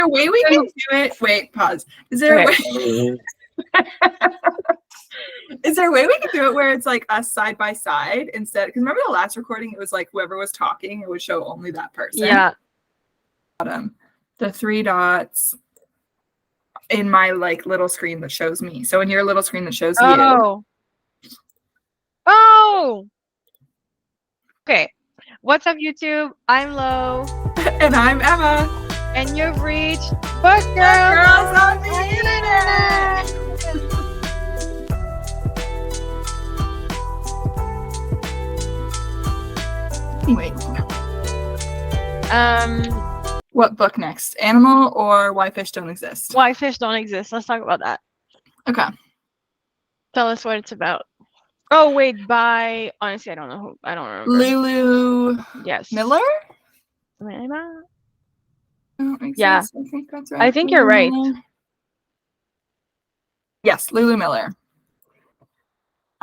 there a way we can do it? Wait, pause. Is there a way? Is there a way we can do it where it's like us side by side instead? Because remember the last recording, it was like whoever was talking, it would show only that person. Yeah. Bottom, the 3 dots in my like little screen that shows me. So in your little screen that shows you. Oh. Okay. What's up, YouTube? I'm Lo. And I'm Emma. And you've reached Book Girls on the Internet. Wait. What book next? Animal or Why Fish Don't Exist? Why Fish Don't Exist. Let's talk about that. Okay. Tell us what it's about. Oh wait, honestly, I don't know who. I don't remember. Lulu. Yes. Miller? Yeah. I think that's right. I think you're right. Yes, Lulu Miller.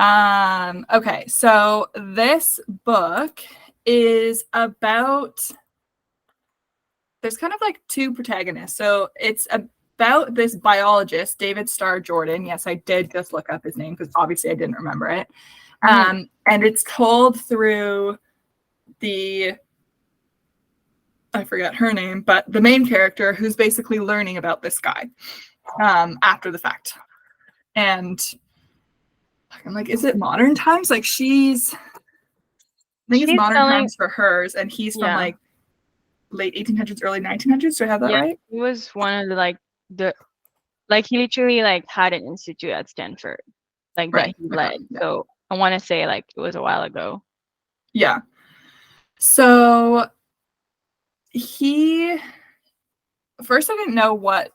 Okay, so this book is about, there's kind of like 2 protagonists. So it's about this biologist, David Starr Jordan. Yes, I did just look up his name because obviously I didn't remember it. And it's told through I forget her name, but the main character who's basically learning about this guy after the fact. And I'm like, is it modern times? Like I think it's modern times for hers, and he's from like late 1800s, early 1900s. Do I have that right? He was one of the he literally had an institute at Stanford, that he led. Yeah. So I want to say it was a while ago. Yeah. So first I didn't know what's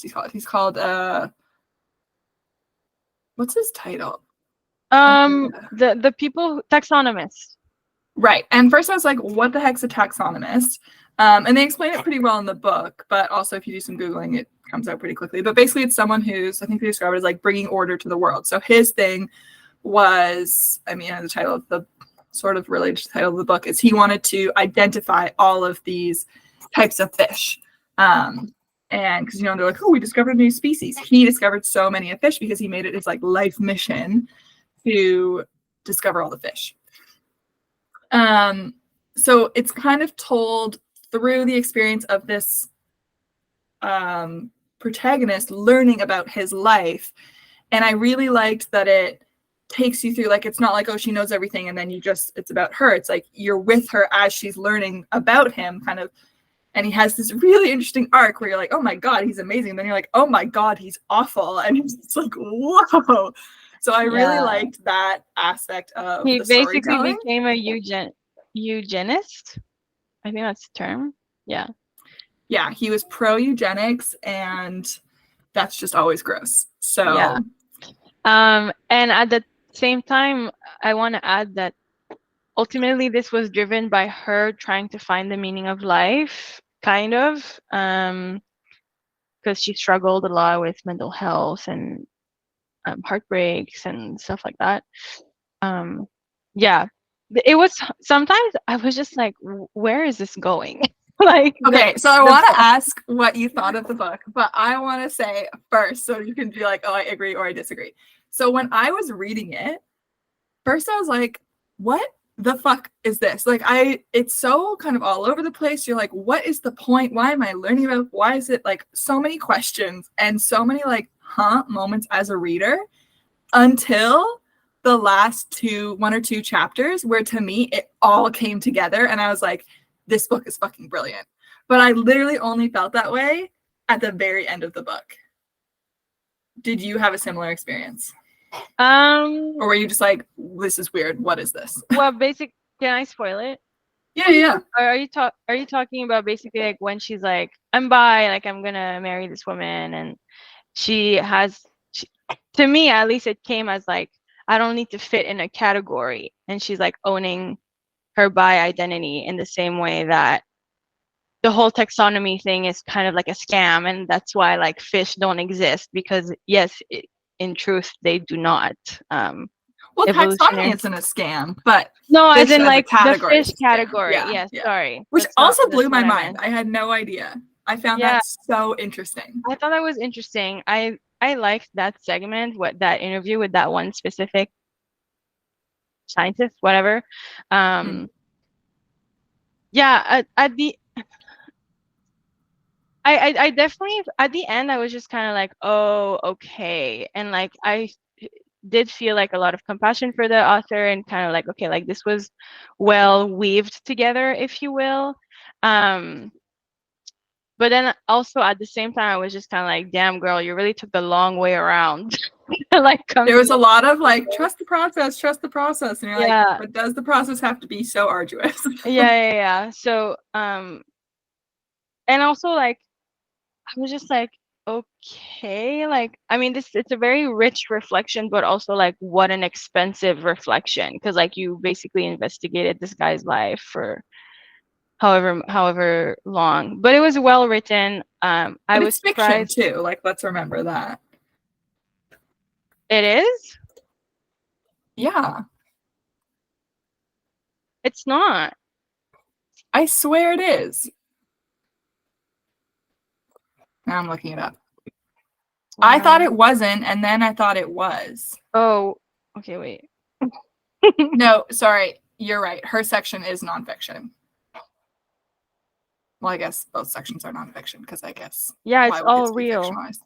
he called? He's called what's his title? The people taxonomist. Right. And first I was like, what the heck's a taxonomist? And they explain it pretty well in the book, but also if you do some Googling, it comes out pretty quickly. But basically it's someone who's, I think they describe it as like bringing order to the world. So his thing was, the title of the sort of related to the title of the book is he wanted to identify all of these types of fish. And because, they're like, oh, we discovered a new species. He discovered so many of fish because he made it his life mission to discover all the fish. So it's kind of told through the experience of this protagonist learning about his life. And I really liked that it takes you through, it's not like, oh, she knows everything and then it's about her. It's like you're with her as she's learning about him kind of. And he has this really interesting arc where you're like, oh my God, he's amazing. And then you're like, oh my God, he's awful. And it's like, whoa. So I really liked that aspect of he the basically became a eugenist. I think that's the term. Yeah. Yeah, he was pro-eugenics, and that's just always gross. So yeah. And at the same time, I want to add that ultimately this was driven by her trying to find the meaning of life, kind of, because she struggled a lot with mental health and heartbreaks and stuff like that. Yeah, it was, sometimes I was just like, where is this going? Okay, so I want to ask what you thought of the book, but I want to say first, so you can be like, oh, I agree or I disagree. So when I was reading it, first I was like, what the fuck is this? It's so kind of all over the place. You're like, what is the point? Why am I learning about? Why is it so many questions and so many moments as a reader until the last 1 or 2 chapters where to me it all came together and I was like, this book is fucking brilliant. But I literally only felt that way at the very end of the book. Did you have a similar experience? Or were you just like, this is weird, what is this? Well, can I spoil it? Yeah. Are you talking about basically when she's like, I'm bi, I'm gonna marry this woman, and to me at least it came as I don't need to fit in a category, and she's owning her bi identity in the same way that the whole taxonomy thing is kind of like a scam, and that's why fish don't exist, because yes, in truth they do not. Well, taxonomy isn't a scam, but no, as in the fish category. Yes, yeah. Sorry. Which also blew my mind. I had no idea. I found Yeah, that so interesting. I thought that was interesting. I liked that segment, what that interview with that one specific scientist, whatever. Mm. Yeah, at the I definitely at the end I was just kind of like, oh, okay, and like I did feel like a lot of compassion for the author and kind of like, okay, like this was well weaved together, if you will. Um, but then also at the same time, I was just kind of like, damn, girl, you really took the long way around to like come There to was a this lot of like, conclusion. trust the process. And you're like, Yeah, but does the process have to be so arduous? yeah. So, and also like I was just like, okay, like I mean this it's a very rich reflection, but also like what an expensive reflection because like you basically investigated this guy's life for however long. But it was well written. I But was it's fiction surprised. too. Like, let's remember that. It is? Yeah, It's not. I swear it is. Now I'm looking it up. I thought Wow. it wasn't, and then I thought it was. Oh, okay, wait. No, sorry, you're right. Her section is nonfiction. Well, I guess both sections are nonfiction because I guess Yeah, it's why would all his be real. fictionalized?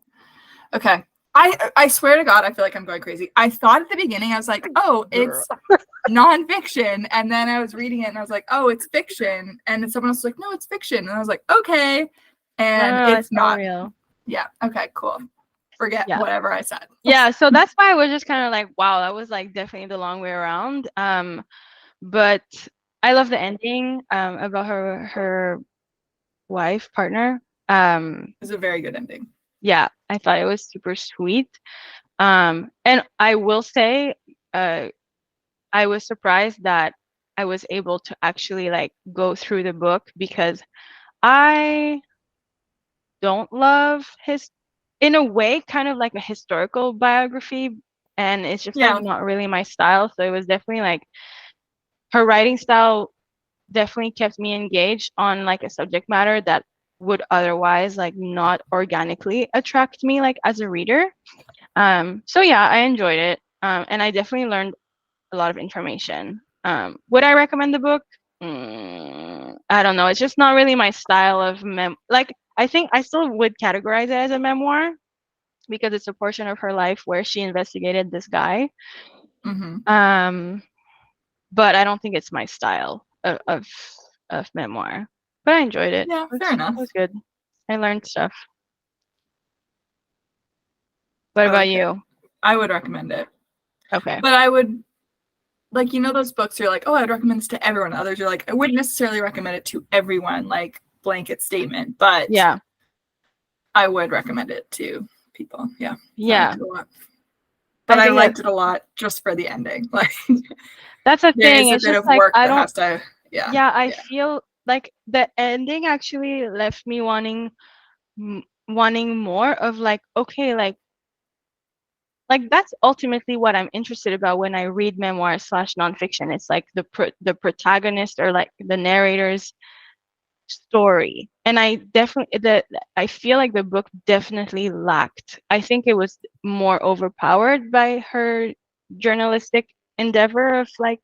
Okay. I swear to God, I feel like I'm going crazy. I thought at the beginning, I was like, oh, Girl. it's nonfiction. And then I was reading it and I was like, oh, it's fiction. And then someone else was like, no, it's fiction. And I was like, okay. And No, it's it's all not. real. Yeah. Okay, cool. Forget Yeah. whatever I said. Yeah, so that's why I was just kind of like, wow, that was like definitely the long way around. But I love the ending about her wife, partner. It's a very good ending. Yeah, I thought it was super sweet. And I will say, uh, I was surprised that I was able to actually like go through the book because I don't love his, in a way, kind of like a historical biography, and it's just like Yeah. not really my style. So it was definitely like her writing style definitely kept me engaged on like a subject matter that would otherwise like not organically attract me like as a reader. So yeah, I enjoyed it. And I definitely learned a lot of information. Would I recommend the book? I don't know. It's just not really my style of like I think I still would categorize it as a memoir because it's a portion of her life where she investigated this guy. Mm-hmm. But I don't think it's my style of memoir. But I enjoyed it. Yeah, fair It enough. was good. I learned stuff. What I about liked it. you? I would recommend it. Okay. But I would like, you know, those books you're like, oh, I'd recommend this to everyone. Others you're like, I wouldn't necessarily recommend it to everyone, like blanket statement, but Yeah. I would recommend it to people. Yeah. I Yeah. liked it a lot. But I I think liked that's it a lot just for the ending. Like that's a there thing. is a It's bit just of like work I that don't has to yeah, I yeah. feel like the ending actually left me wanting more of like okay, like that's ultimately what I'm interested about when I read memoir slash nonfiction. It's like the protagonist or like the narrator's story. And I feel like the book definitely lacked. I think it was more overpowered by her journalistic endeavor of like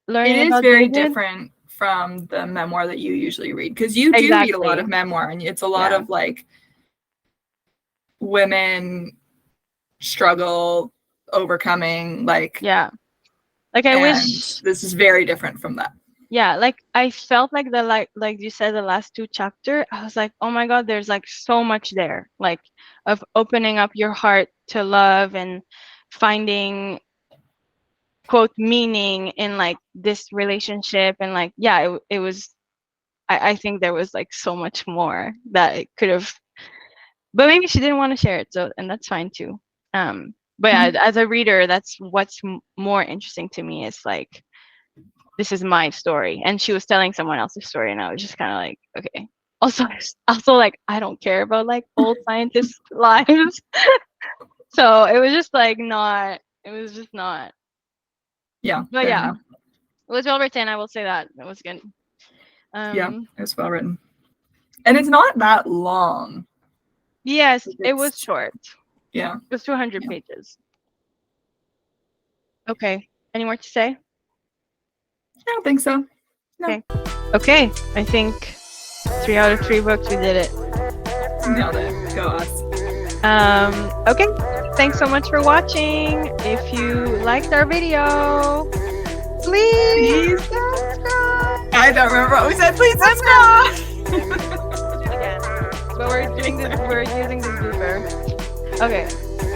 It learning is about very David. different from the memoir that you usually read because you do read a lot of Exactly. memoir and it's a lot Yeah. of like women struggle overcoming like Yeah. Like I and wish this is very different from that. yeah, like I felt like the like you said the last two chapter, I was like, "Oh my God, there's like so much there." Like of opening up your heart to love and finding quote meaning in like this relationship and like yeah, it was I think there was like so much more that it could have but maybe she didn't want to share it, so and that's fine too. But yeah, Mhm. as a reader, that's what's more interesting to me is like this is my story and she was telling someone else's story and I was just kind of like okay also like I don't care about like old scientists lives so it was just like not it was just not Yeah, but fair yeah enough. it was well written I will say that it was good Yeah, um it's well written. And it's not that long. Yes, Like, it was it's- short. Yeah. It was 200 Yeah. pages. Okay. Any more to say? I don't think so. No. Okay. Okay. I think 3 out of 3 books, we did it. Nailed it. Go us. Okay. Thanks so much for watching. If you liked our video, please subscribe. I don't remember what we said. Please subscribe. Again. But we're using this blooper. Okay.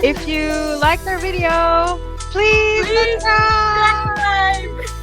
If you liked our video, please subscribe. Subscribe.